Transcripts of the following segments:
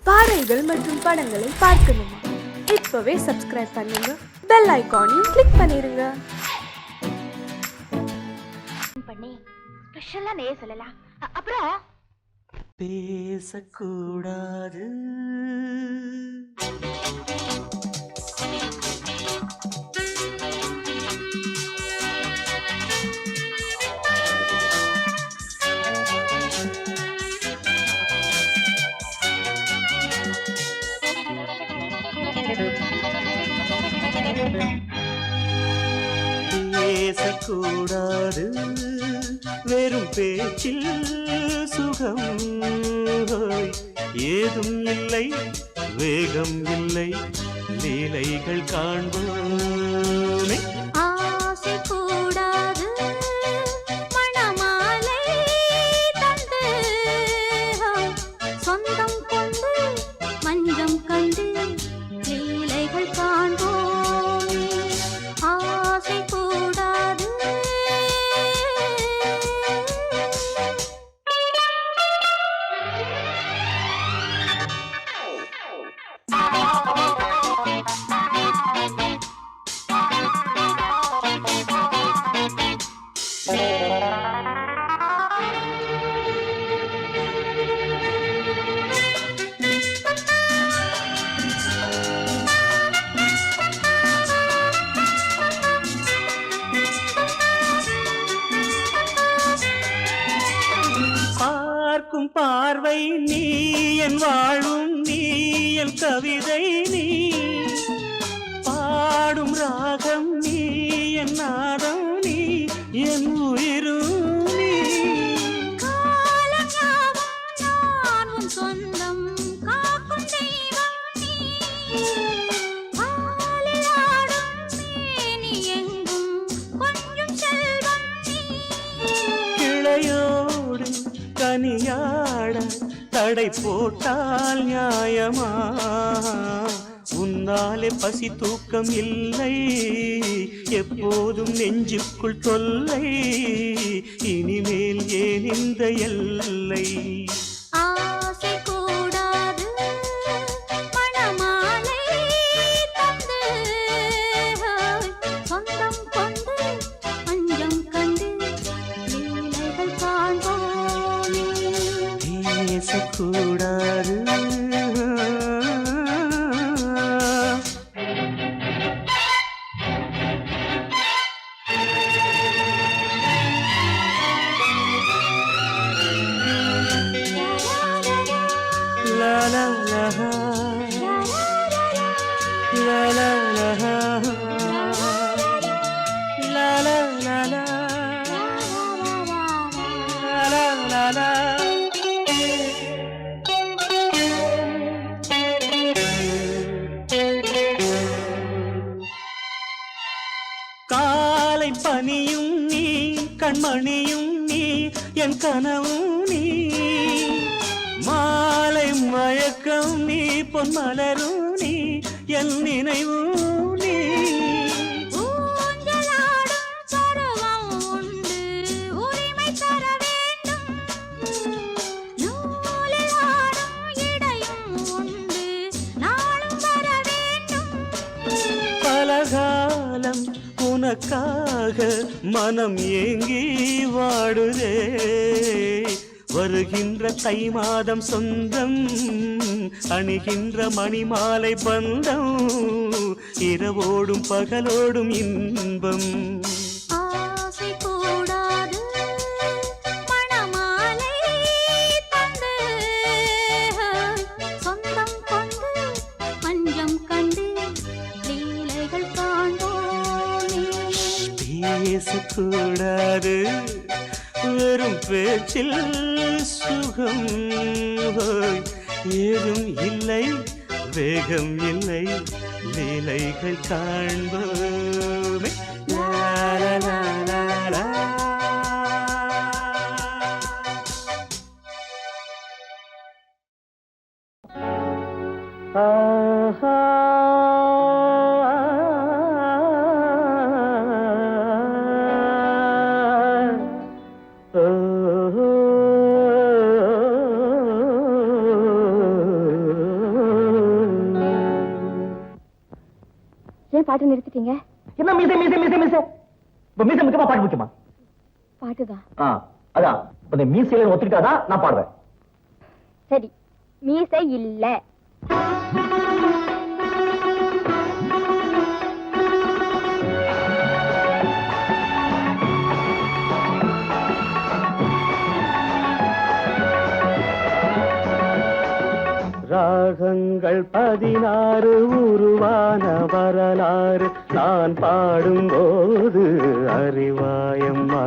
பாடல்கள் மற்றும் படங்களை பார்க்கணுமா? இப்பவே சப்ஸ்கிரைப் பண்ணுங்க, பெல் ஐகானையும் கிளிக் பண்ணிருங்க. பண்ணி ஸ்பெஷலா நேய சொல்லலாம். அப்புறம் பேசக்கூடாது பேசக்கூடாது வெறும் பேச்சில் சுகம் ஏதும் இல்லை, வேகம் இல்லை, லீலைகள் காண்போமே. ஆசை கூடாது மணமாலை தந்து சொந்தம் கொண்டு மஞ்சம் கண்டு லீலைகள் காண்போம். ஆசை கூடாது பார்க்கும் பார்வை நீ என் வாழும், நீ என் கவிதை, நீ பாடும் ராகம், நீ என் நாதம், நீ என் உயிரும், நீ சொந்தம் காக்கும் தெய்வம் நீ. ஆலியாடும் மேனி எங்கும் கொஞ்சம் செல்வம் நீ. கிளையோடு கனியாட தடை போட்டால் நியாயமா? உன்னாலே பசி தூக்கம் இல்லை, எப்போதும் நெஞ்சுக்குள் தொல்லை, இனிமேல் ஏன் இந்த எல்லை? ஆசை கூடாது மணமாலை தந்து சொந்தம் கொண்டு மஞ்சம் கண்டு லீலைகள் காண்போமே. பேசக்கூடாது la la la la la la la la la la la la. காலை பனியும் நீ, கண்மணியும் நீ, என் கனவும் நீ, மாலை மயக்கம் நீ, பொன்மலரும் நீ, என் நினைவும் நீ. ஊஞ்சலாடும் பருவம் உண்டு, உரிமை தர வேண்டும். நூலில் ஆடும் இடையும் உண்டு, நாளும் வர வேண்டும். பலகாலம் உனக்காக மனம் ஏங்கி வாடுதே, வருகின்ற தை மாதம் சொந்தம், அணிகின்ற மணிமாலை பந்தம், இரவோடும் பகலோடும் இன்பம். ஆசை கூடாது மணமாலை தந்து சொந்தம் கொண்டு மஞ்சம் கண்டு லீலைகள் காண்போமே. பேசக்கூடாது வெறும் பேச்சில் சுகம், ஏதும் இல்லை, வேகம் இல்லை, லீலைகள் காண்போமே. லா லா லா லா லா. ஆஹா oh ஏன் பாட்டு நிறுத்திட்டீங்க? என்ன மீசை மீசை மீசை மீசை இப்ப மீசை முக்கியமா பாட்டு முக்கியமா? பாட்டுதான். அதான் இந்த மீசையில ஒத்துக்கிட்டாதான் நான் பாடுவேன். சரி, மீசை இல்ல. ராகங்கள் 16 உருவான வரலாறு நான் பாடும்போது அறிவாயம்மா.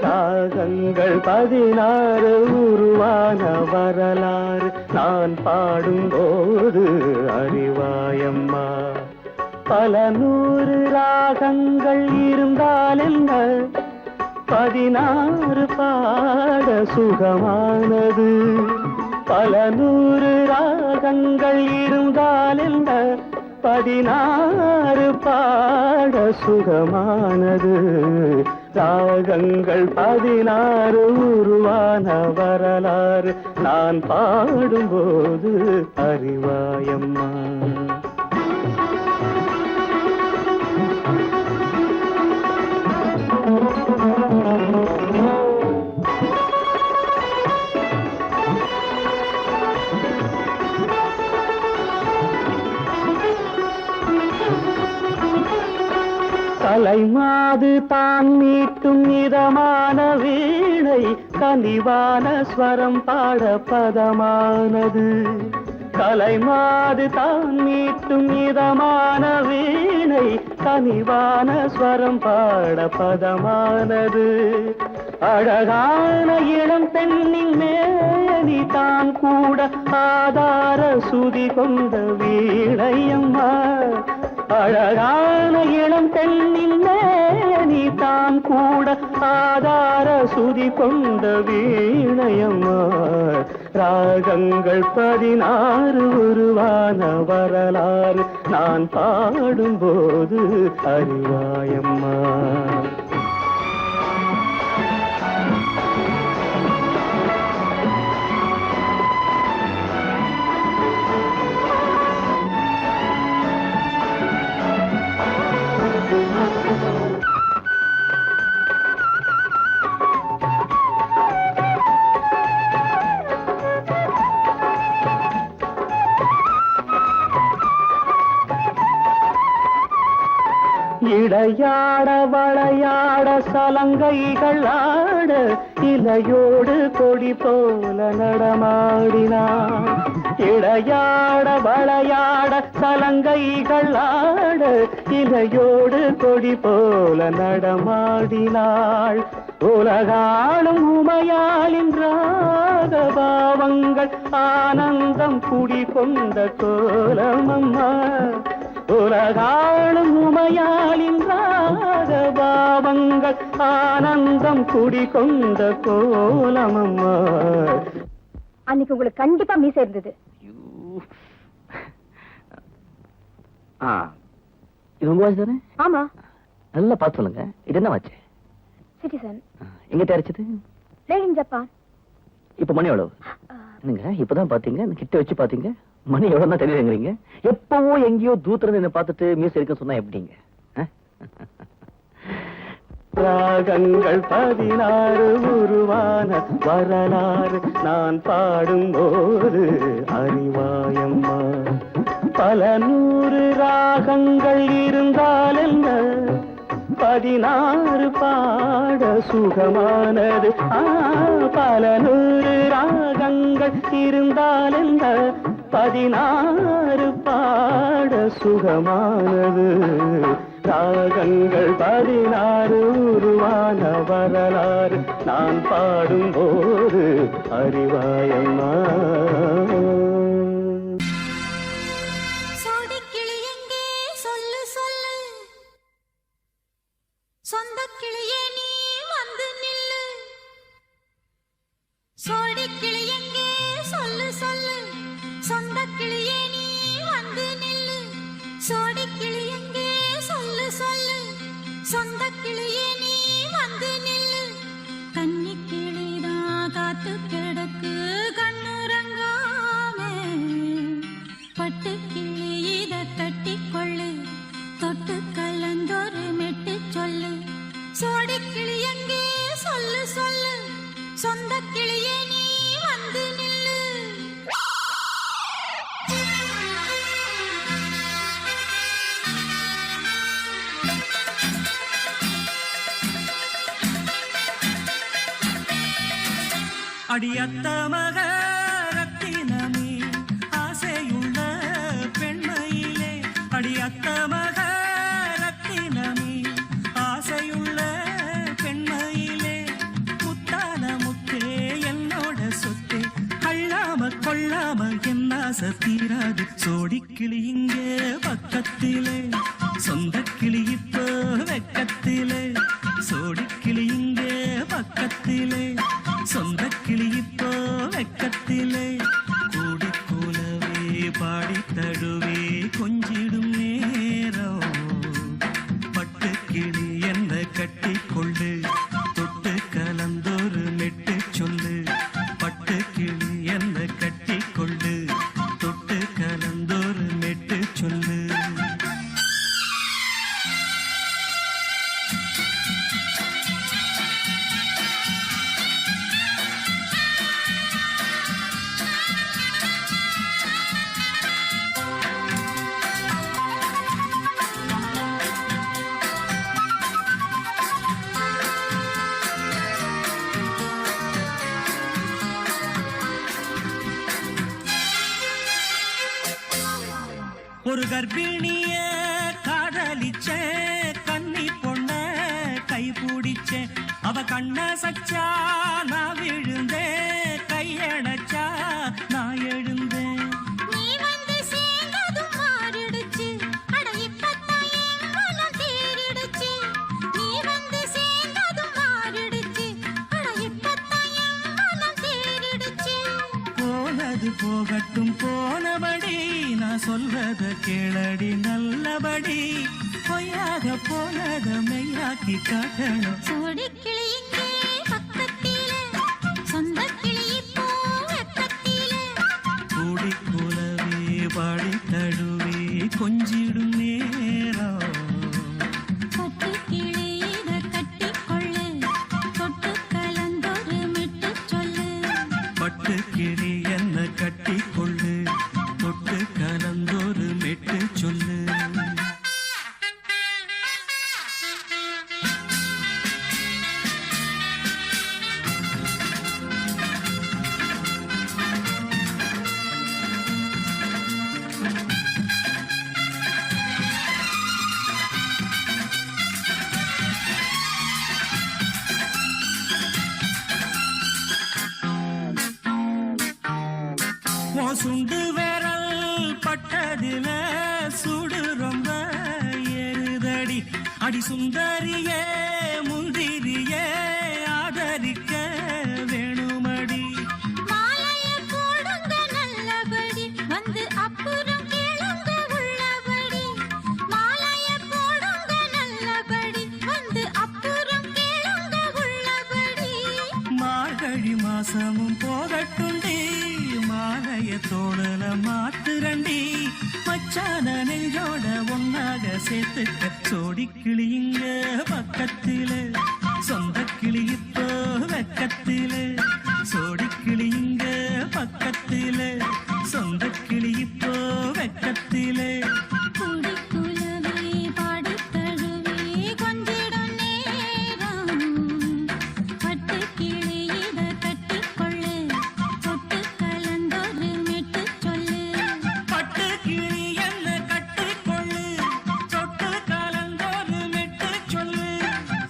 ராகங்கள் 16 உருவான வரலாறு நான் பாடும்போது அறிவாயம்மா. பல 100 ராகங்கள் இருந்தால் என்ன, 16 பாட சுகமானது. பல 100 ராகங்கள் இருந்தால் என்ன, 16 பாட சுகமானது. ராகங்கள் 16 உருவான வரலாறு நான் பாடும்போது அறிவாயம்மா. கலைமாது தான் மீட்டும் இதமான வீணை கனிவான ஸ்வரம் பாட பதமானது. கலைமாது தான் மீட்டும் இதமான வீணை கனிவான ஸ்வரம் பாட பதமானது. அழகான இளம் பெண்ணின் மேனி தான் கூட ஆதார சுதி கொண்ட வீணையம்மா. அழகான இளம் பெண்ணின் மேனி தான் கூட ஆதார சுதி கொண்ட வீணையம்மா. ராகங்கள் 16 உருவான வரலாறு நான் பாடும்போது அறிவாயம்மா. இடையாட வளையாட சலங்கைகள் ஆட இலையோடு கொடி போல நடமாடினான். இடையாட வளையாட சலங்கைகள் ஆட இலையோடு கொடி போல நடமாடினாள். உலகாளும் உமையாளின் ராகபாவங்கள் ஆனந்தம் குடிகொண்ட கோலமம்மா. உலகாளும் உமையாளின் ராகபாவங்கள் ஆனந்தம் குடிகொண்ட கோலமம்மா. அன்னைக்கு உங்களுக்கு கண்டிப்பா மீசை இருந்தது. இது உங்க வாட்ச் தானே? ஆமா. நல்லா பார்த்து சொல்லுங்க, இது என்ன வாட்ச்? சிட்டிசன். எங்க தயாரிச்சது? Made in Japan. இப்ப மணி எவ்வளவு? என்னங்க இப்பதான் பாத்தீங்க, கிட்ட வச்சு பாத்தீங்க, மணி எவ்வளவு தான் தெரியுங்கிறீங்க. எப்பவோ எங்கேயோ தூரத்துல என்ன பார்த்துட்டு மியூஸ் இருக்குன்னு சொன்னா எப்படிங்க? ராகங்கள் 16 உருவான வரலாறு நான் பாடும்போது அறிவாயம்மா. பல 100 ராகங்கள் இருந்தால் என்ன, 16 பாட சுகமானது. பல 100 ராகங்கள் இருந்தால் என்ன, 16 பாட சுகமானது. ராகங்கள் 16 உருவான வரலாறு நான் பாடும்போது அறிவாயம்மா. சோடிக்கிளி எங்கே சொல்லு சொல்லு, சொந்த கிளியே நீ வந்து நில்லு. சோடிக்கிளி எங்கே சொல்லு சொல்லு, சொந்த கிளியே நீ வந்து நில்லு. சோடிக்கிளி எங்கே சொல்லு சொல்லு, சொந்த கிளியே நீ வந்து நில்லு. கன்னி கிளிதான் காத்து கிடக்கு கண்ணுறங்காம அடியத்த மக ரத்தினமே ஆசையுள்ள பெண்மையிலே அடியத்த மக ரத்தினமே ஆசையுள்ள பெண்மையிலே முத்தான முத்தே என்னோட சொத்தே அள்ளாம கொள்ளாம என்ன சத்தீராது சோடிக்கிளி இங்கே பக்கத்திலே சொந்த கிளி இப்போ வெக்கத்திலே சோடிக்கிளி இங்கே பக்கத்திலே சொந்த கிளி இப்போ வெக்கத்திலே கூடி கூலவே பாடி தழுவே கொஞ்சிடும் நேரம் பட்டு கிளி என்ன கட்டி கொள்ளு தொட்டு கலந்தொரு மெட்டு சொல்லு பட்டு கிளி என்ன கட்டி கொள்ளு தொட்டு கலந்தொரு மெட்டு சொல்லு ஒரு கர்ப்பிணிய காதலிச்ச கன்னி பொண்ண கை பிடிச்ச அவ கண்ண சச்சா நான் விழுந்தேன் கையடைச்சா நான் எழுந்தேன் நீ வந்து சேர்ந்ததும் மாறிடுச்சு அட இப்பத்தான் என் மனம் தேறிடுச்சு நீ வந்து சேர்ந்ததும் மாறிடுச்சு அட இப்பத்தான் என் மனம் தேறிடுச்சு போனது போகட்டும் போனபடி நான் சொல்றத கேளடி நல்லபடி பொய்யாக போனத மெய்யாக்கி காட்டணும் சோடிக்கிளி இங்கே பக்கத்திலே சொந்த கிளி இப்போ வெக்கத்திலே கூடி கூலவே பாடி தழுவே கொஞ்சிடும் நேரம் பட்டு கிளி இத கட்டிக்கொள்ளு தொட்டு கலந்தொரு மிட்டு சொல்லு பட்டு கிளி என்ன கட்டி கொள்ளு தொட்டு கலந்தொரு மெட்டு சொல்லு சுண்டு விரல் பட்டதில சுடு ரொம்ப ஏறுதடி அடி சுந்தரியே முந்திரியே ஆதரிக்க வேணுமடி மாலைய போடுங்க நல்லபடி வந்து அப்புறம் கேளுங்க உள்ளபடி மாலைய போடுங்க நல்லபடி வந்து அப்புறம் கேளுங்க உள்ளபடி மார்கழி மாசமும் போகட்டுண்டி மாலைய தோழல மாத்துரண்டி மச்சான நெஞ்சோட ஒன்னாக சேர்த்துக்க சோடிக்கிளி இங்க பக்கத்திலே சொந்த கிளி இப்போ வெக்கத்திலே சோடிக்கிளி இங்க பக்கத்திலே சொந்த கிளி இப்போ வெக்கத்திலே கூடி குலவே பாடி தழுவே கொஞ்சிடும் நேரம் பட்டு கிளி இத கட்டிக்கொள்ளு தொட்டு கலந்தொரு மெட்டு சொல்லு பட்டு கிளி என்ன கட்டிக்கொள்ளு தொட்டு கலந்தொரு மெட்டு சொல்லு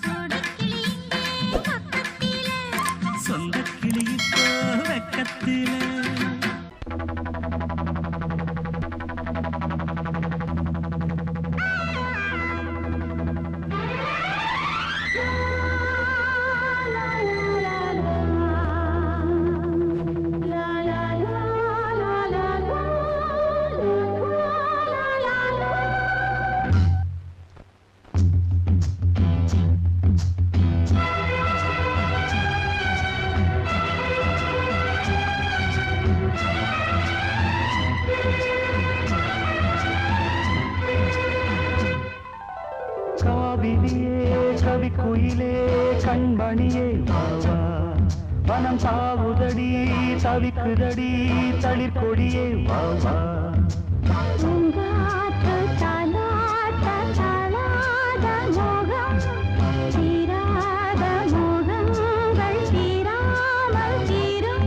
சோடிக்கிளி இங்கே பக்கத்திலே சொந்த கிளி இப்போ வெக்கத்திலே காவிரியே கவி குயிலே கண்மணியே வாவா வனம் தாவுதடி தவிக்குதடி தளிர்கொடியே வாவா பூங்காற்று தாலாட்ட தாளாத மோகம் தீராத மோகங்கள் தீராமல் தீரும்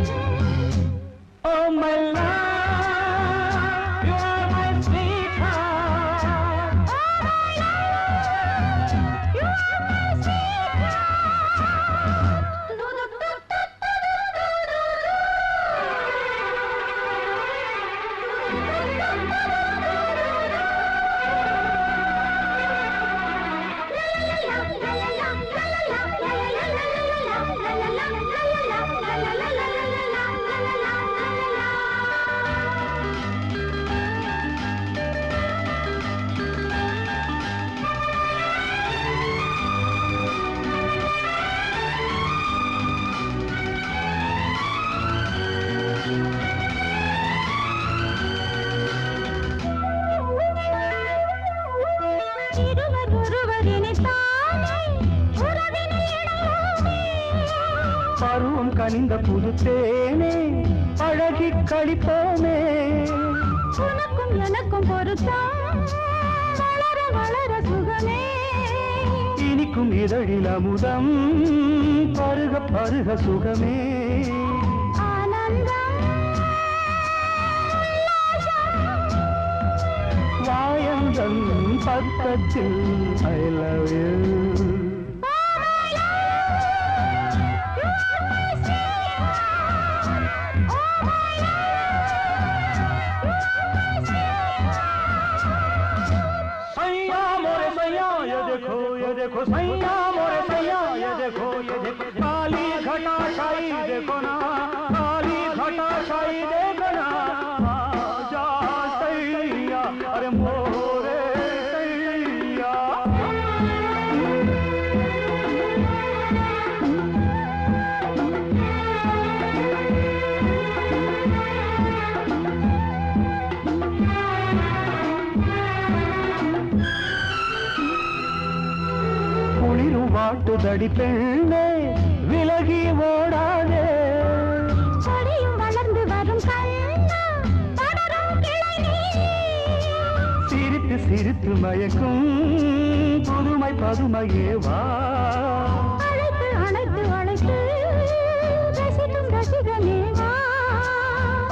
பருவம் கனிந்த புதுத்தேனே அழகி கழிப்போமே. உனக்கும் எனக்கும் பொருத்தம் வளர வளர சுகமே. இனிக்கும் இதழில் அமுதம் பருக பருக சுகமே. ஆனந்தம் வாயந்தன் பக்கத்தில் I love you. सैया मोरे सैया ये देखो सैया मोरे सैया ये देखो काली घटा छाई देखो ना, काली घटा छाई देखो ना. आजा सैया अरे मोरे सैया. குளிரும் வாட்டுதடி பெண்ணே விலகி ஓடாதே. கொடியும் வளர்ந்து வரும் கண்ணா படரும் கிளை நீ. சிரித்து சிரித்து மயக்கும் புதுமை பதுமையே வா. அழைத்து அழைத்து அழைத்து ரசிக்கும் ரசிகனே வா.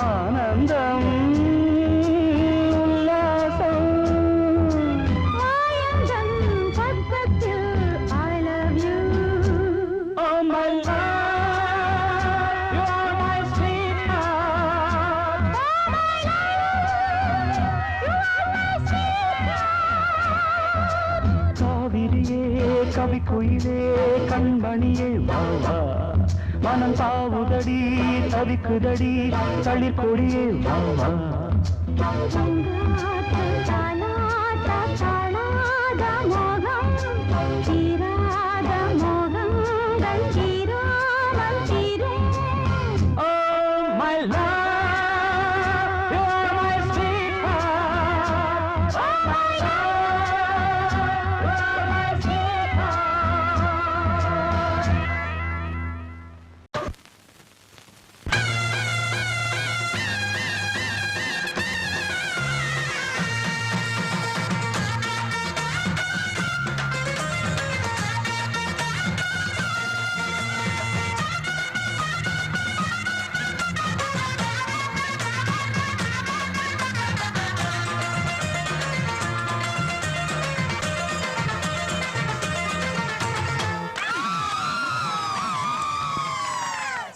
ஆனந்தம் உல்லாசம் மாயந்தன் பக்கத்தில் I love you. Oh my love, you are my sweetheart. காவிரியே கவிக்குயிலே கண்மணியே வா வா. மனம் தாவுதடி தவிக்குதடி தளிர்கொடியே வா வா. தானாட்ட தானாத மோகம் தீராத மோகங்கள் தீராமல் தீரும். Oh my love, you are my sweetheart. Oh my love, you are my sweetheart.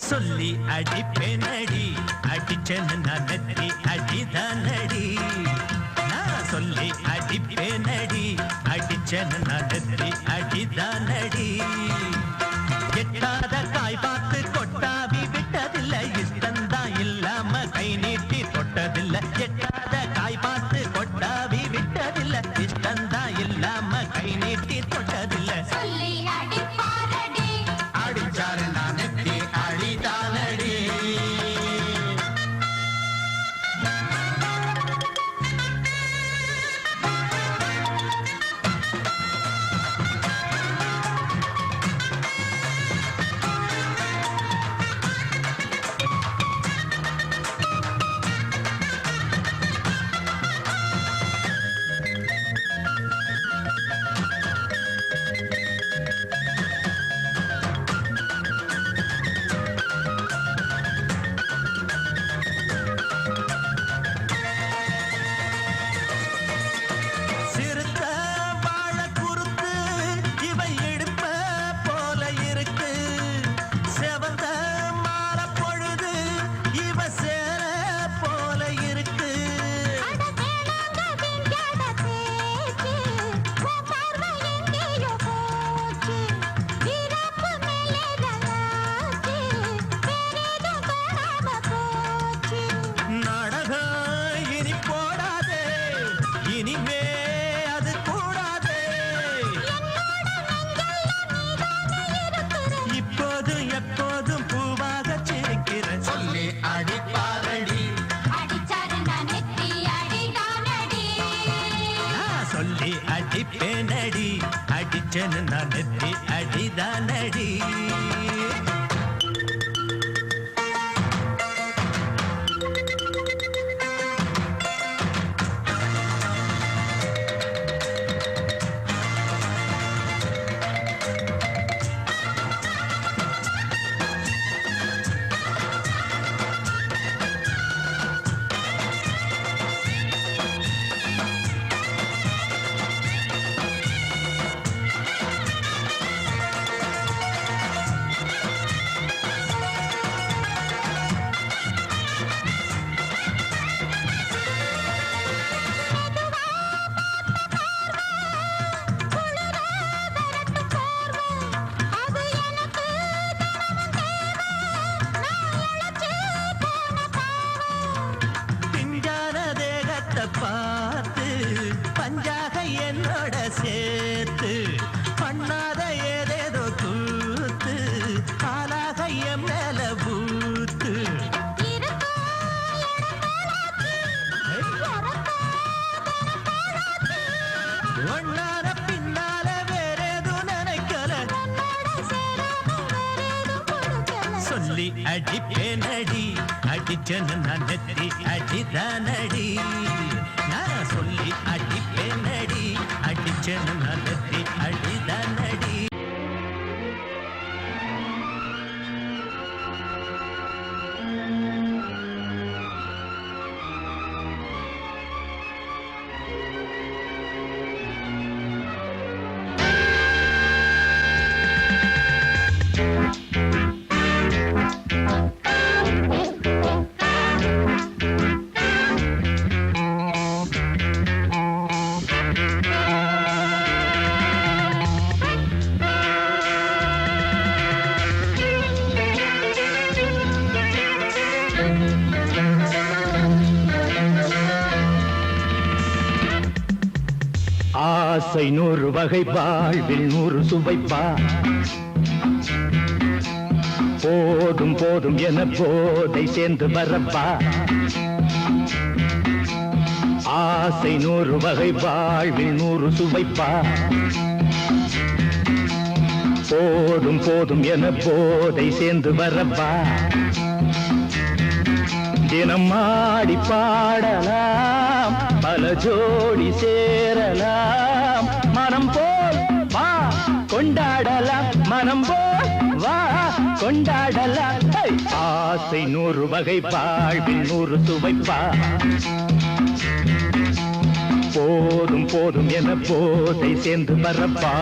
சொல்லி அடிப்பேனடி அடிச்சேன்னு நான் நெத்தி அடிதானடி. நான் சொல்லி அடிப்பேனடி அடிச்சேன்னு நான் நெத்தி அடிதானடி. எட்டாத காய் பார்த்து கொட்டாவி விட்டதில்லை, இஷ்டந்தான் இல்லாம கை நீட்டி தொட்டதில்லை. எட்டாத காய் பார்த்து கொட்டாவி விட்டதில்லை, இஷ்டந்தான் இல்லாம கை நீட்டி தொட்டதில்லை. சொல்லி அடிப்பாரடி அடிச்சாரு நான் நெத்தி அடிதானடி. அடிப்பேனடி அடிச்சேன்னு நான் நெத்தி அடிதானடி. ஊத்து ஒன்னார பின்னால வேற எதுவும் நினைக்கல சொல்லி அடிப்பேனடி அடிச்சனு நான் நெத்தி அடிதானடி நான் சொல்லி அடிப்பேனடி அடிச்சனு நான் நெத்தி அடிதானடி ஆசை 100 வகை வாழ்வில் 100 சுவைப்பா போதும் போதும் என போதை சேர்ந்து வரப்பா ஆசை 100 வகை வாழ்வில் 100 சுவைப்பா போதும் போதும் என போதை சேர்ந்து வரப்பா தினம் ஆடி பாடலாம் பல ஜோடி சேரலாம் மனம் போல் வா கொண்டாடலாம் மனம் போல் வா கொண்டாடலாம் ஆசை 100 வகை வாழ்வில் 100 சுவைப்பா போதும் போதும் என போதை சேர்ந்து வரப்பா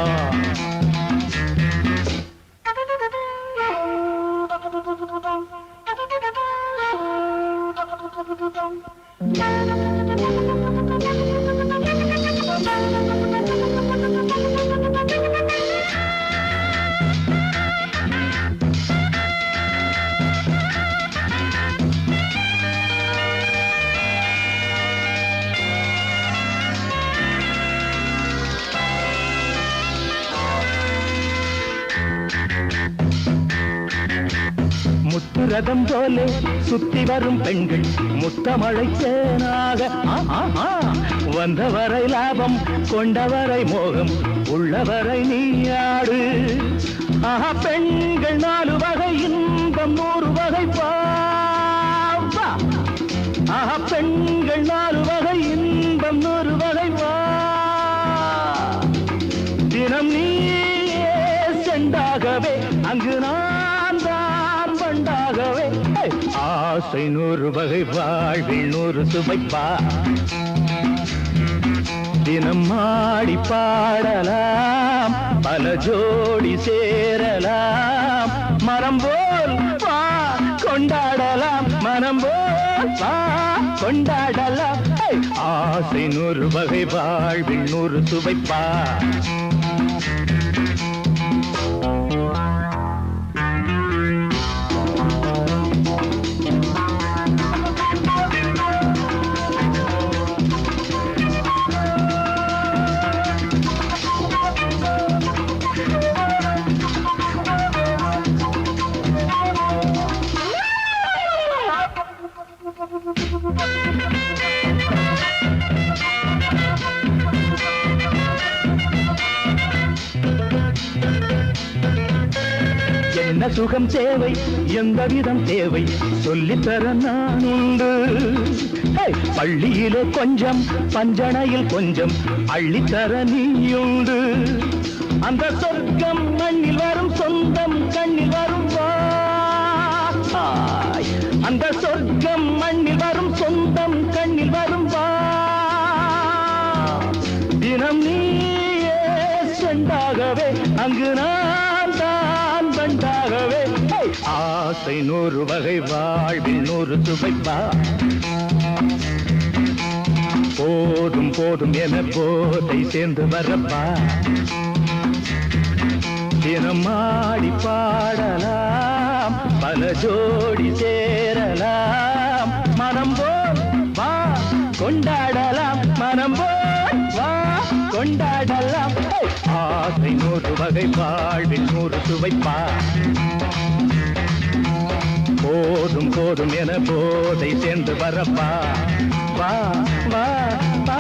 முத்துரதம் போலே சுத்தி வரும் பெண்கள் முத்தமழை தேனாக வந்தவரை லாபம் கொண்டவரை மோகம் உள்ளவரை நீயாடு பெண்கள் 4 வகை இன்பம் 100 வகை பாவா பெண்கள் 4 வகை இன்பம் 100 வகை வா தினம் நீயே செண்டாகவே அங்கு நான் தான் வண்டாகவே ஆசை 100 வகை வாழ்வில் 100 சுவைப்பா தினம் ஆடி பாடலாம் பல ஜோடி சேரலாம் மரம் போல் வா கொண்டாடலாம் மனம் போல் வா கொண்டாடலாம் ஆசை 100 வகை வாழ்வில் 100 சுவைப்பா என்ன சுகம் தேவை எந்த விதம் தேவை சொல்லித்தர நான் உண்டு பள்ளியிலே கொஞ்சம் பஞ்சனையில் கொஞ்சம் அள்ளித்தர நீயுண்டு அந்த சொர்க்கம் மண்ணில் வரும் சொந்தம் கண்ணில் வரும் அந்த சொர்க்கம் மண்ணில் வரும் சொந்தம் கண்ணில் வரும் தினம் நீயே செண்டாகவே அங்கு நான் தான் வண்டாகவே ஆசை 100 வகை வாழ்வில் 100 சுவைப்பா போதும் போதும் என போதை சேர்ந்து வரப்பா தினம் ஆடி பாடலாம் பல ஜோடி சேரலாம் மனம் போல் வா கொண்டாடலாம் மனம் போல் வா கொண்டாடலாம் ஆசை 100 வகை வாழ்வில் 100 சுவைப்பா போதும் என போதை சேர்ந்து வரப்பா வா வா வா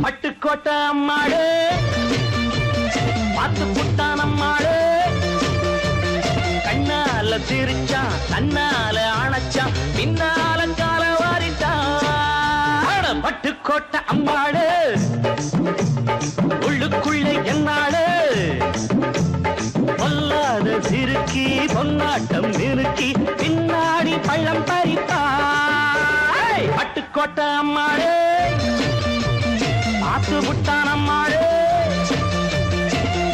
பட்டுக்கோட்டை அம்மாடு பார்த்து புட்டான் அம்மாடு கண்ணால சிரிச்சான் தன்னால அணைச்சான் பின்னால கால வாரிட்டான் பட்டுக்கோட்டை அம்மாடு உள்ளுக்குள்ளே என்னாடு பொல்லாத சிறுக்கி பொன்னாட்டம் நிறுக்கி பின்னாடி பள்ளம் பறிப்பாய் பட்டுக்கோட்டை அம்மாடு பார்த்து புட்டான் அம்மாடு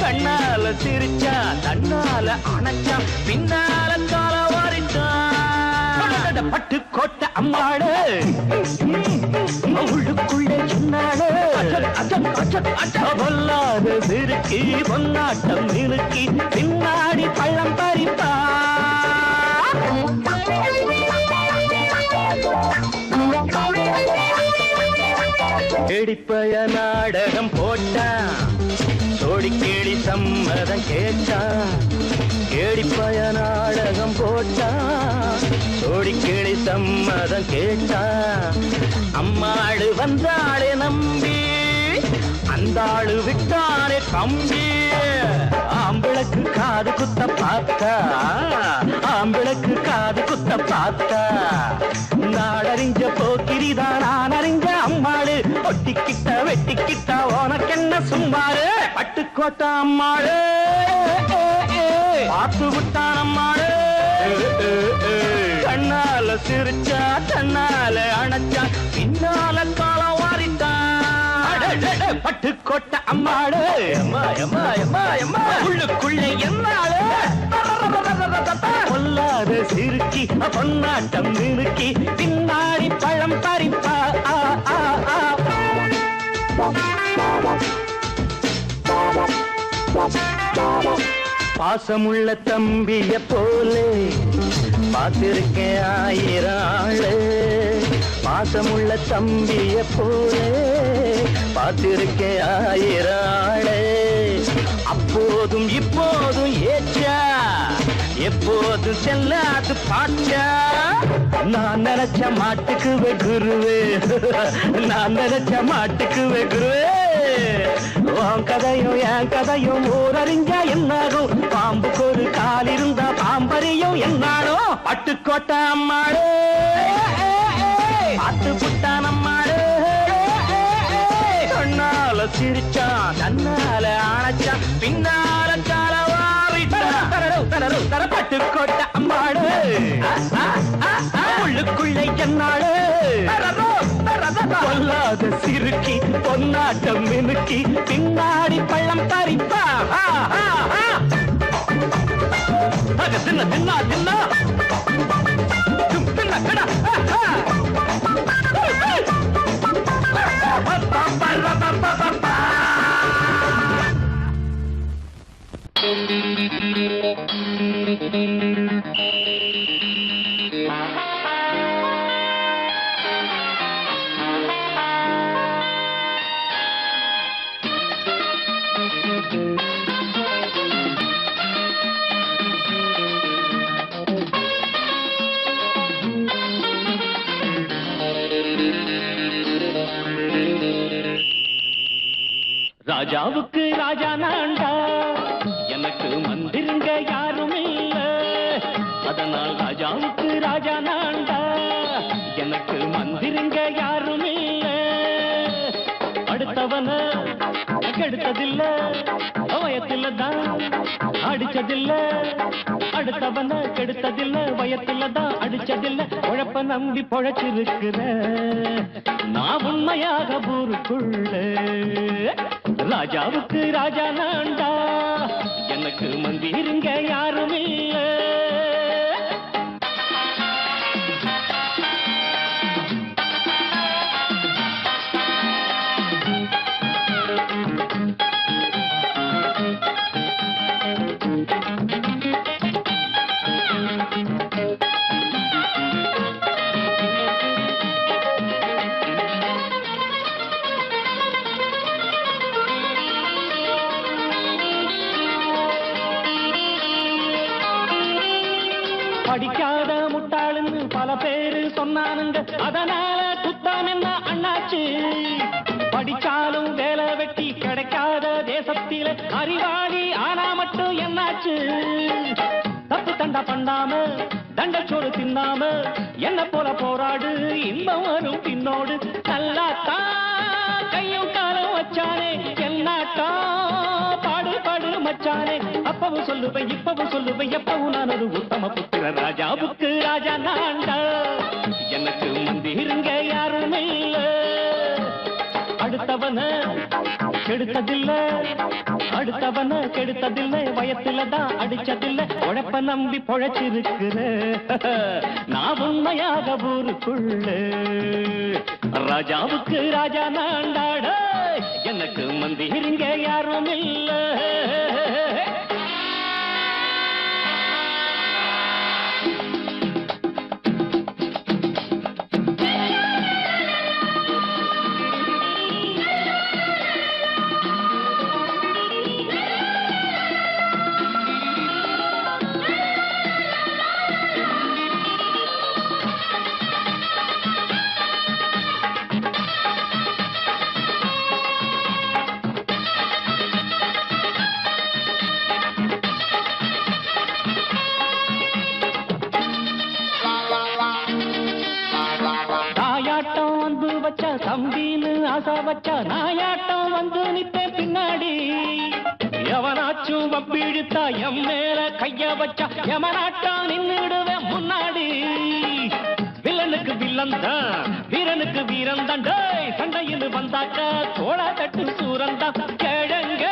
கண்ணால சிரிச்சா தன்னால அணைச்சா பின்னால கால வாரிட்டான் பட்டுக்கோட்டை அம்மாடு உள்ளுக்குள்ளே சொன்னாடு பொல்லாத சிறுக்கி பொன்னாட்டம் நிறுக்கி பின்னாடி பள்ளம் பறிப்பா கேடிப்பய நாடகம் போட்டான் சோடி கேளி சம்மதம் கேட்டான் கேடிப்பய நாடகம் போட்டான் சோடி கேளி சம்மதம் கேட்டான் அம்மாடு வந்தாளே நம்பி அந்த ஆளு விட்டானே கம்பி ஆம்பிளக்கு காது குத்த பார்த்தா ஆம்பிளக்கு காது குத்த பார்த்தா நாடறிஞ்ச போக்கிரிதான் நான் அறிஞ்ச அம்மாளு ஒட்டிக்கிட்ட வெட்டிக்கிட்ட உனக்கென்ன சும்மாரு பட்டுக்கோட்டை அம்மாளு பார்த்து விட்டான் அம்மாளு கண்ணால சிரிச்சா தன்னால அணைச்சா பின்னால காலம் வாரிட்டான் பட்டுக்கோட்டை அம்மாடு உள்ளுக்குள்ளே என்னாடு பொல்லாத சிறுக்கி பொன்னாட்டம் நிறுக்கி பின்னாடி பழம் பறிப்பா பாசமுள்ள தம்பிய போலே பார்த்திருக்கேன் ஆயிரம் ஆளு பாசமுள்ள தம்பிய போலே பார்த்திருக்கேன் ஆயிரம் ஆளு அப்போதும் இப்போதும் ஏச்சா எப்போதும் செல்லாது பாச்சா நான் நினைச்ச மாட்டுக்கு வெகுருவே நான் நினைச்ச மாட்டுக்கு வெகுருவே உன் கதையும் என் கதையும் ஊரறிஞ்சா என்னாகும் பாம்புக்கு ஒரு கால் இருந்தா பாம்பறியும் என்னானோ பட்டுக்கோட்டை அம்மாடு பார்த்து புட்டான் அம்மாடு கண்ணால சிரிச்சான் தன்னால அணைச்சான் பின்னால கால வாரிட்டான் பட்டுக்கோட்டை அம்மாடு உள்ளுக்குள்ளே என்னாடு பொல்லாத சிறுக்கி பொன்னாட்டம் மினுக்கி பின்னாடி பள்ளம் பறிப்பா தின்ன தின்னா தின்னா தின்ன கடா ராஜாவுக்கு ராஜா நான்டா எனக்கு மந்திருங்க யாரும் இல்ல அதனால் ராஜாவுக்கு ராஜா நான்டா எனக்கு மந்திருங்க யாரும் இல்ல அடுத்தவன கெடுத்ததில்ல வயத்தில தான் அடிச்சதில்ல அடுத்தவன கெடுத்ததில்ல வயத்தில தான் அடிச்சதில்ல உழப்ப நம்பி பொழைச்சிருக்கிற நான் உண்மையாக ஊருக்குள்ள ராஜாவுக்கு ராஜா நான்டா எனக்கு மந்திருங்க யாரும் இல்ல படிக்காத முட்டாளுன்னு பல பேரு சொன்னானுங்க, அதனால குத்தம் என்ன அண்ணாச்சு? படிச்சாலும் வேலை வெட்டி கிடைக்காத தேசத்தில அறிவாளி ஆனா மட்டும் என்னாச்சு? தப்பு தண்டா பண்ணாம தண்டச்சோறு தின்னாம என்ன போல போராடு, இன்பம் வரும் பின்னோடு. நல்லாத்தான் கையும் காலம் வச்சானே, என்னாட்டா பாடு பாடு மச்சானே. அப்பவும் சொல்லுவேன் இப்பவும் சொல்லுவேன், எப்பவும் நான் ஒரு உத்தம புத்திர. ராஜாவுக்கு ராஜா நான்டா, எனக்கு மந்திருங்க யாரும் இல்ல. அடுத்தவன கெடுத்ததில்ல, அடுத்தவன கெடுத்ததில்லை, வயத்துலதான் அடிச்சதில்லை. உழைப்ப நம்பி பொழைச்சிருக்கிற நான் உண்மையாக ஊருக்குள்ள. ராஜாவுக்கு ராஜா நான்டாட, எனக்கு மந்திருங்க யாரும் இல்ல. தம்பின்னு ஆசா வச்சா நாயாட்டம் வந்து நிப்பேன் பின்னாடி. எவனாச்சும் வப்பிழுத்தா எம் மேல கைய வச்சா எவனாட்டம் நின்னுடுவேன் முன்னாடி. வில்லனுக்கு வில்லன் தான், வீரனுக்கு வீரன் தான். சண்டையில் வந்தாக்கா தோளா தட்டு சூரன் தான். கிழங்க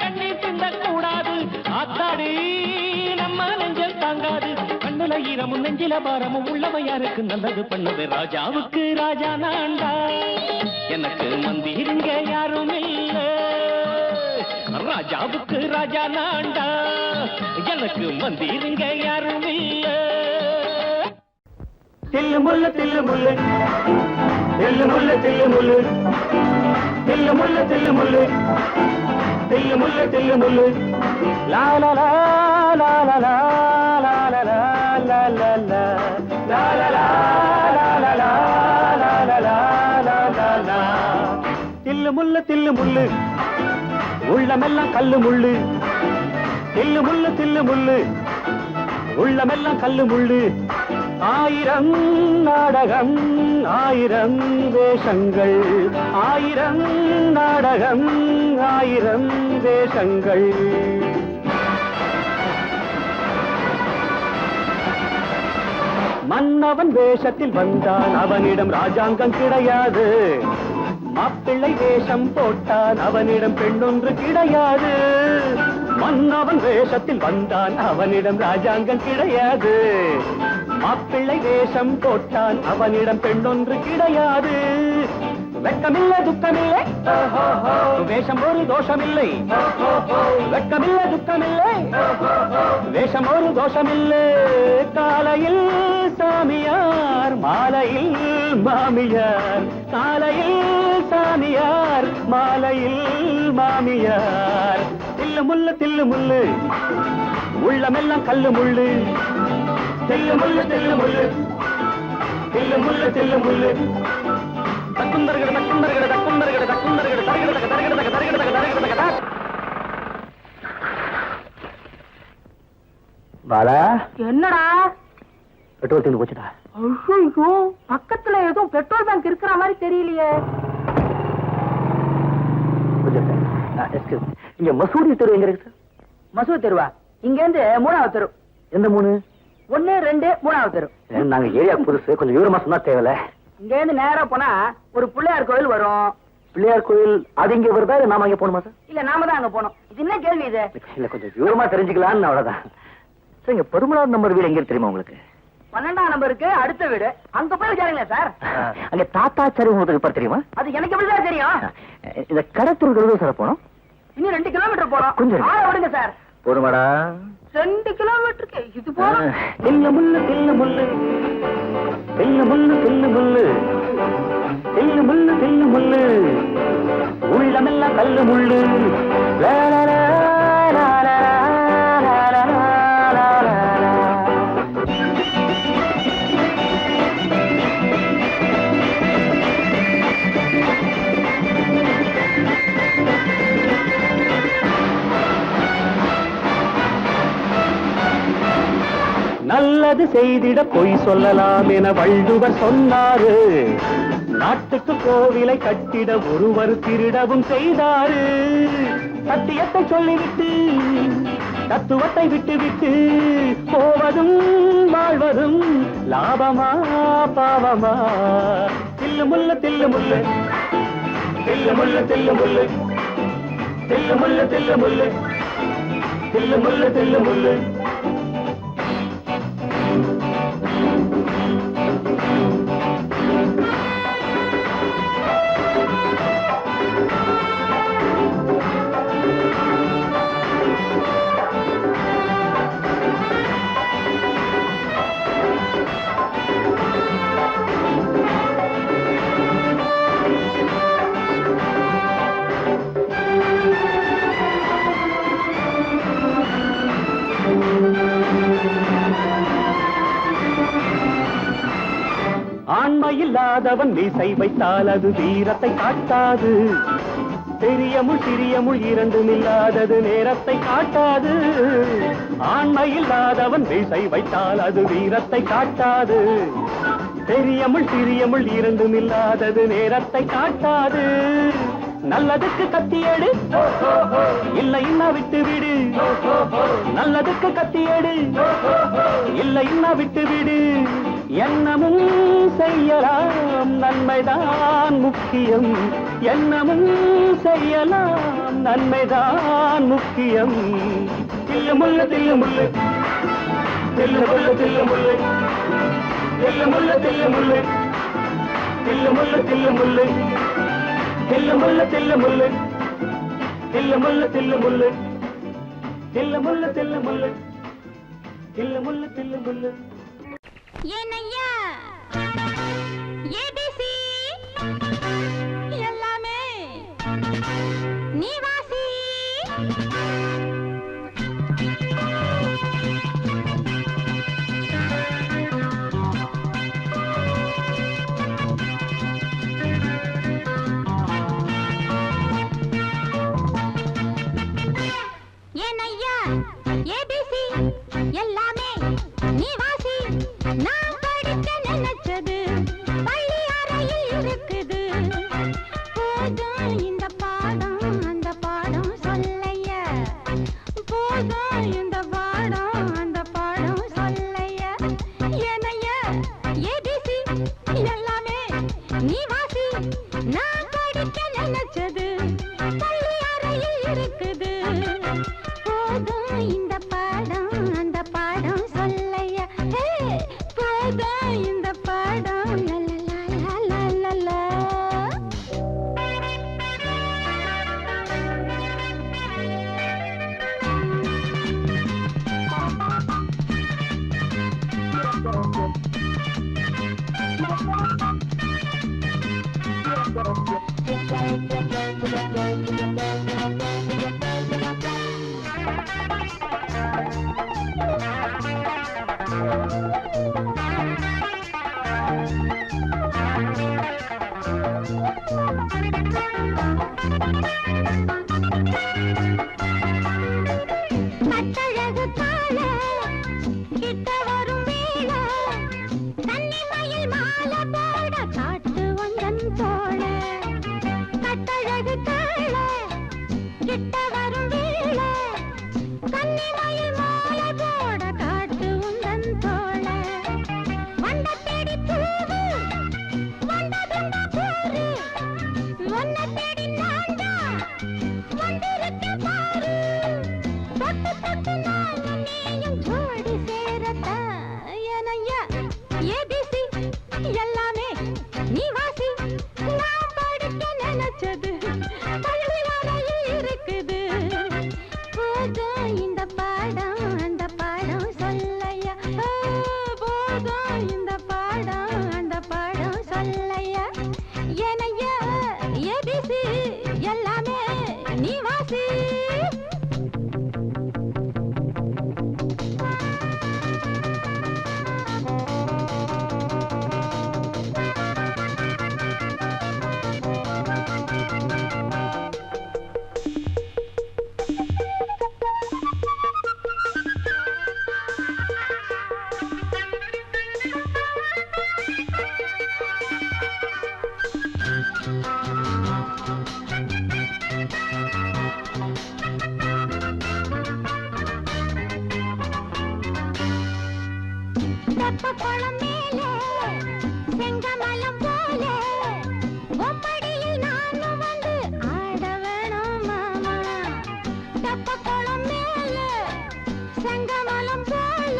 கண்ணி தின்ன கூடாது, ஆத்தாடி நம்ம நெஞ்சல் தாங்காது. கண்ணுல ஈரமும் நெஞ்சில பாரமும் உள்ளவன் யாருக்கு நல்லது பண்ணுது. ராஜாவுக்கு ராஜா நான்டா, எனக்கு மந்திருங்க யாரும் இல்ல. ராஜாவுக்கு ராஜா நான்டா, எனக்கு மந்திருங்க யாரும் இல்ல. தில்லு முள்ளு தில்லு முள்ளு, தில்லு முள்ளு தில்லு முள்ளு, தில்லு முள்ளு தில்லு முள்ளு, தில்லு முள்ளு தில்லு முள்ளு. லா லா லா லா லா லா லா லா லா லா லா லா லா லா லா லா லா லா லா. தில்லு முள்ளு தில்லு முள்ளு, உள்ளமெல்லாம் கல்லு முள்ளு. தில்லு முள்ளு தில்லு முள்ளு, உள்ளமெல்லாம் கல்லு முள்ளு. ஆயிரம் நாடகம் ஆயிரம் வேஷங்கள், ஆயிரம் நாடகம் ஆயிரம் வேஷங்கள். மன்னவன் வேஷத்தில் வந்தான், அவனிடம் ராஜாங்கம் கிடையாது. மாப்பிள்ளை வேஷம் போட்டான், அவனிடம் பெண்ணொன்று கிடையாது. மன்னவன் வேஷத்தில் வந்தான், அவனிடம் ராஜாங்கம் கிடையாது. மாப்பிள்ளை வேஷம் போட்டான், அவனிடம் பெண்ணொன்று கிடையாது. வெட்கமில்லை துக்கமில்லை, வேஷம் ஒரு தோஷமில்லை. வெட்கமில்லை துக்கமில்லை, வேஷம் ஒரு தோஷமில்லை. காலையில் சாமியார், மாலையில் மாமியார். காலையில் சாமியார், மாலையில் மாமியார். தில்லு முள்ளு தில்லு முள்ளு, உள்ளமெல்லாம் கல்லு முள்ளு. தில்லு முள்ளு தில்லு முள்ளு, தில்லு முள்ளு தில்லு முள்ளு. தக்குந்தர்கிட தக்குந்தர்கிட தக்குந்தர்கிட தக்குந்தர்கிட தரகிடதக தரகிடதக தரகிடதக தரகிடதக. பாலா, என்னடா பெட்ரோல் தீர்ந்து போச்சுடா. ஐயோ, பக்கத்துல எதுவும் பெட்ரோல் பங்க் இருக்கிற மாதிரி தெரியலையே. இங்க மசூதி தெரு எங்க இருக்கு? மசூதி தெருவா? இங்க இருந்து 3வது தெரு. எந்த 3? 1, 2, 3வது தெரு. நாங்க ஏரியா புதுசு, கொஞ்சம் விவரமா சொன்னா தேவையில்ல. இங்க இருந்து நேரா போனா ஒரு பிள்ளையார் கோயில் வரும். பிள்ளையார் கோயில் அது இங்க வருதா, இல்ல நாம அங்க போகணுமா சார்? இல்ல, நாம தான் அங்க போனோம். இது என்ன கேள்வி இது? இல்ல, கொஞ்சம் விவரமா தெரிஞ்சுக்கலான்னு அவ்வளவுதான். சார், இங்க 11வது நம்பர் வீடு எங்க தெரியுமா உங்களுக்கு? 12ஆம் நம்பருக்கு அடுத்த வீடு. அங்க போய் விசாரிங்களா சார்? அங்க தாத்தாச்சாரி உங்களுக்கு பேர் தெரியுமா? அது எனக்கு எப்படிதான் தெரியும்? இந்த கடத்தூருக்கு சார் போனோம். இன்னும் 2 கிலோமீட்டர் போறோம். கொஞ்சம் ஆளை விடுங்க சார். போடுமாடா? 2 கிலோமீட்டருக்கு இது போறோம். தில்லு முள்ளு தில்லு முள்ளு, தில்லு முள்ளு தில்லு முள்ளு, தில்லு முள்ளு தில்லு முள்ளு. உள்ளமெல்லாம் கல்லு முள்ளு. லா லா லா லா லா லா லா லா லா லா. நல்லது செய்திட பொய் சொல்லலாம் என வள்ளுவர் சொன்னாரு. நாட்டுக்கு கோவிலை கட்டிட ஒருவர் திருடவும் செய்தாரு. சத்தியத்தை சொல்லிவிட்டு தத்துவத்தை விட்டுவிட்டு போவதும் வாழ்வதும் லாபமா பாவமா? தில்லு முள்ளு தில்லு முள்ளு தில்லு முள்ளு தில்லு முள்ளு தில்லு முள்ளு தில்லு முள்ளு தில்லு முள்ளு தில்லு முள்ளு. ஆண்மையில்லாதவன் மீசை வைத்தால் அது வீரத்தை காட்டாது. பெரிய முள் சிறிய முள் இரண்டும் இல்லாதது நேரத்தை காட்டாது. ஆண்மையில்லாதவன் மீசை வைத்தால் அது வீரத்தை காட்டாது. பெரிய முள் சிறிய முள் இரண்டும் இல்லாதது நேரத்தை காட்டாது. நல்லதுக்கு கத்தியேடு இல்லைன்னா விட்டு விடு. நல்லதுக்கு கத்தியேடு இல்லைன்னா விட்டு விடு. எண்ணமும் செய்யலாம் நன்மைதான் முக்கியம். எண்ணமும் செய்யலாம் நன்மைதான் முக்கியம். தில்லு முள்ளு தில்லு முள்ளு தில்லு முள்ளு தில்லு முள்ளு தில்லு முள்ளு தில்லு முள்ளு தில்லு முள்ளு தில்லு முள்ளு தில்லு முள்ளு தில்லு முள்ளு தில்லு முள்ளு தில்லு முள்ளு தில்லு முள்ளு தில்லு முள்ளு தில்லு முள்ளு தில்லு முள்ளு. ஏனையா ஏபிசி எல்லாமே நீ வாசி. ஏனையா ஏபிசி எல்லாமே நீ வாசி. நான் படிக்க நினைச்சது பள்ளி அறையில் இருக்குது. போதும் இந்த பாடம் அந்த பாடம் சொல்லையா. போதும் இந்த பாடம் அந்த பாடம் சொல்லையா. ஏனையா ஏபிசி எல்லாமே நீ வாசி. நான் படிக்க நினைச்சது பள்ளி அறையில் இருக்குது. போதும் இந்த பாடம் அந்த பாடம் தெப்பக்குளம் மேலே செங்கமலம் போல ஒப்படியில் நானும் வந்து ஆட வேணும் மாமா. தெப்பக்குளம் மேலே செங்கமலம் போல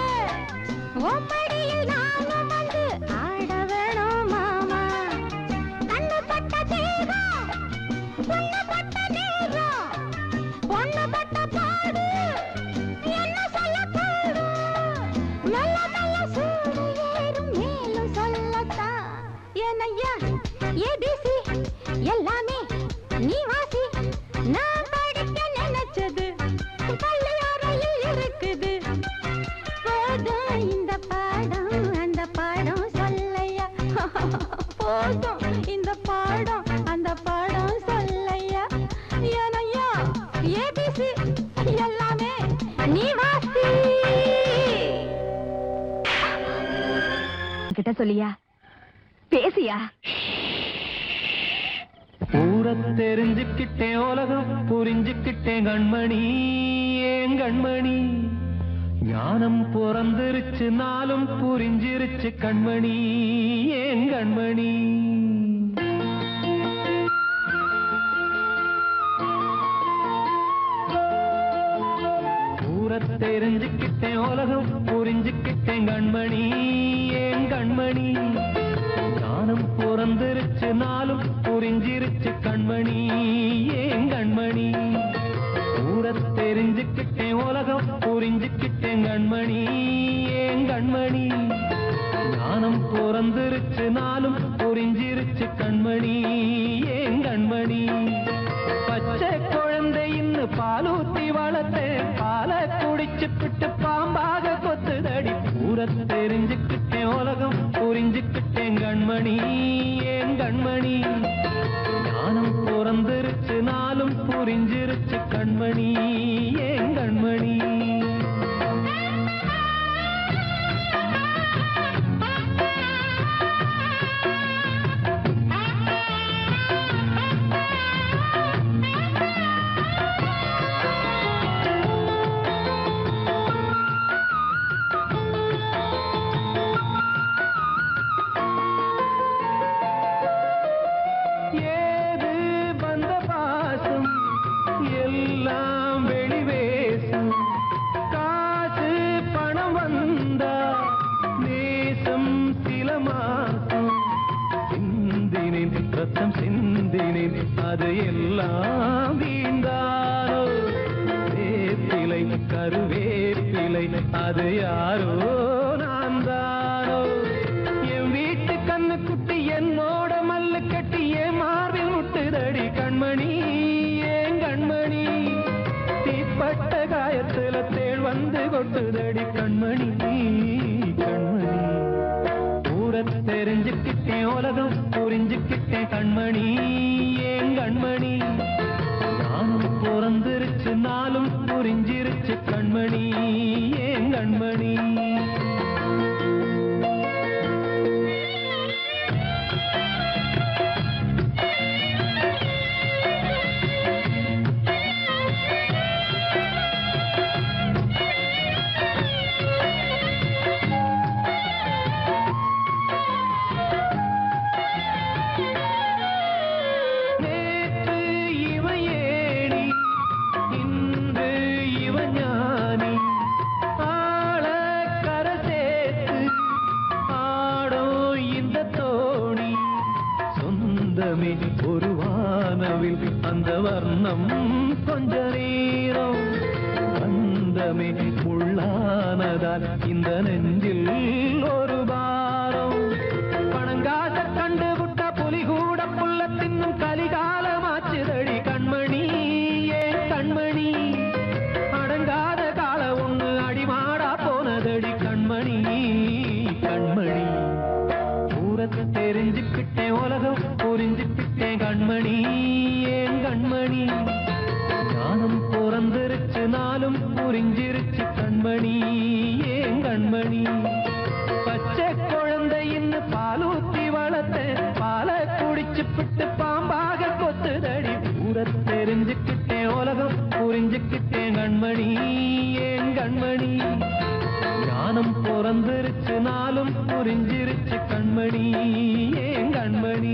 ஒப்படியில் நானும் வந்து ஆட வேணும் மாமா. கண்ணு பட்ட தேகம் பொண்ணு பட்ட தேகம் பொண்ணு பட்ட பாடு என்ன சொல்ல பாடு மெல்ல மெல்ல சூடு ஏறும் மேலும் சொல்லத்தான். ஏனையா ஏபிசி எல்லாமே நீ வாசி, நான் படிக்க நினைச்சது பள்ளியறையில் இருக்குது. போதும் இந்த பாடம் அந்த பாடம் சொல்லையா, போதும் இந்த பாடம் அந்த பாடம் சொல்லையா. ஏனையா ஏபிசி எல்லாமே நீ வாசி. கிட்ட சொல்லியா, பேசியா. ஊரை தெரிஞ்சுக்கிட்டேன், உலகம் புரிஞ்சுக்கிட்டேன் கண்மணி, ஏன் கண்மணி. ஞானம் பிறந்திருச்சு, நாளும் புரிஞ்சிருச்சு கண்மணி, ஏன் கண்மணி. ஊரை தெரிஞ்சுக்கிட்டேன், உலகம் புரிஞ்சுக்கிட்டேன் கண்மணி, ஏன் கண்மணி. ஞானம் பிறந்திருச்சு, நாளும் புரிஞ்சிருச்சு கண்மணி, ஏன் கண்மணி. ஊரை தெரிஞ்சுக்கிட்டேன், உலகம் புரிஞ்சுக்கிட்டேன் கண்மணி, ஏன் கண்மணி. ஞானம் பிறந்திருச்சு, நாளும் புரிஞ்சிருச்சு கண்மணி, ஏன் கண்மணி. பச்சை குழந்தை இன்னும் பாலூத்தி வளர்த்தேன், பாலை குடிச்சு பிட்டு பாம்பாக கொத்துதடி. ஊரை தெரிஞ்சுக்கிட்டேன், உலகம் புரிஞ்சுக்கிட்டேன் கண்மணி, ஏன் கண்மணி. ஞானம் பிறந்திருச்சு, நாளும் புரிஞ்சிருச்சு கண்மணி, ஏன் கண்மணி. ஏது வந்த பாசம் எல்லாம் வெளிவேசம், காசு பணம் வந்தா நேசம் சில மாசம். சிந்தினேன் ரத்தம் சிந்தினேன், அது எல்லாம் வீண்டாரோ. வேப்பிலை கருவேப்பிலை, அது யாரோ நான் தானோ. என் வீட்டு கண்ணு குட்டி என்னோட மல்லு கட்டி என் மார்பில் முட்டுதடி கண்மணி, ஏன் கண்மணி. தீப்பட்ட காயத்துல தேள் வந்து கொட்டுதடி கண்மணி, கண்மணி. ஊரை தெரிஞ்சுக்கிட்டேன், உலகம் புரிஞ்சுக்கிட்டேன் கண்மணி, ஏன் கண்மணி. நானும் பிறந்திருச்சு, நாளும் புரிஞ்சிருச்சு கண்மணி, ஏன் கண்மணி. நேற்று இவன் ஏணி, இன்று இவன் ஞானி. ஆள கரை சேர்த்து ஆடும் இந்த தோணி. சொந்தமே ஒரு வானவில், அந்த வர்ணம் கொஞ்ச நேரம். பந்தமே உள்ளானதால் இந்த நெஞ்சில் ஒரு பாரம். பணங்காச கண்டு விட்ட புலி கூட புல்ல தின்னும் கலிகாலமாச்சுதடி கண்மணி, ஏன் கண்மணி. அடங்காத கால ஒண்ணு அடிமாடா போனதடி கண்மணி, கண்மணி. ஊரை தெரிஞ்சுக்கிட்டேன், உலகம் புரிஞ்சுக்கிட்டேன் கண்மணி, ஏன் கண்மணி. ஞானம் பிறந்திருச்சு, நாளும் புரிஞ்சிருச்சு கண்மணி, ஏன் கண்மணி. பச்சை குழந்தை இன்னும் பாலூத்தி வளர்த்தேன், பாலை குடிச்சு பிட்டு பாம்பாக கொத்துதடி. ஊரை தெரிஞ்சுக்கிட்டேன், உலகம் புரிஞ்சுக்கிட்டேன் கண்மணி, ஏன் கண்மணி. ஞானம் பிற பிறந்திருச்சு நாளும் புரிஞ்சிருச்சு கண்மணி ஏன் கண்மணி